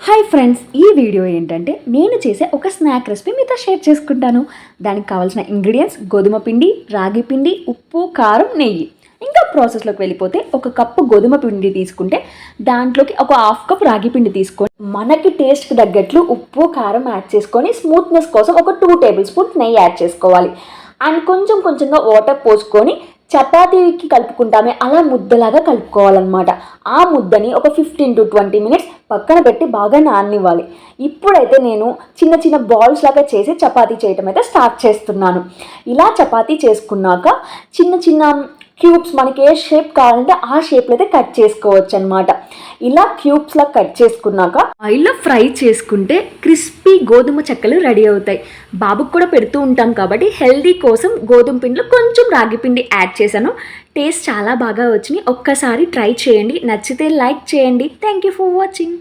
Hi friends, ఈ video ఏంటంటే నేను చేసే ఒక స్నాక్ రెసిపీ మీతో షేర్ చేసుకుంటాను. దానికి కావాల్సిన ఇంగ్రీడియంట్స్ గోధుమ పిండి, రాగి పిండి, ఉప్పు, కారం, నెయ్యి. ఇంకా ప్రాసెస్లోకి వెళ్ళిపోతే ఒక కప్పు గోధుమ పిండి తీసుకుంటే దాంట్లోకి ఒక హాఫ్ కప్ రాగి పిండి తీసుకొని మనకి టేస్ట్కి తగ్గట్లు ఉప్పు, కారం యాడ్ చేసుకొని స్మూత్నెస్ కోసం ఒక 2 టేబుల్ స్పూన్స్ నెయ్యి యాడ్ చేసుకోవాలి. అండ్ కొంచెం కొంచెంగా వాటర్ పోసుకొని చపాతీకి కలుపుకుంటామే అలా ముద్దలాగా కలుపుకోవాలన్నమాట. ఆ ముద్దని ఒక 15 to 20 మినిట్స్ పక్కన పెట్టి బాగా నాననివ్వాలి. ఇప్పుడైతే నేను చిన్న చిన్న బాల్స్ లాగా చేసి చపాతీ చేయటం అయితే స్టార్ట్ చేస్తున్నాను. ఇలా చపాతీ చేసుకున్నాక చిన్న చిన్న క్యూబ్స్ మనకి ఏ షేప్ కావాలంటే ఆ షేప్లో అయితే కట్ చేసుకోవచ్చు అనమాట. ఇలా క్యూబ్స్లా కట్ చేసుకున్నాక ఆయిల్లో ఫ్రై చేసుకుంటే క్రిస్పీ గోధుమ చెక్కలు రెడీ అవుతాయి. బాబుకు కూడా పెడుతూ ఉంటాం కాబట్టి హెల్దీ కోసం గోధుమ పిండిలో కొంచెం రాగి పిండి యాడ్ చేశాను. టేస్ట్ చాలా బాగా వచ్చినాయి. ఒక్కసారి ట్రై చేయండి, నచ్చితే లైక్ చేయండి. Thank you for watching.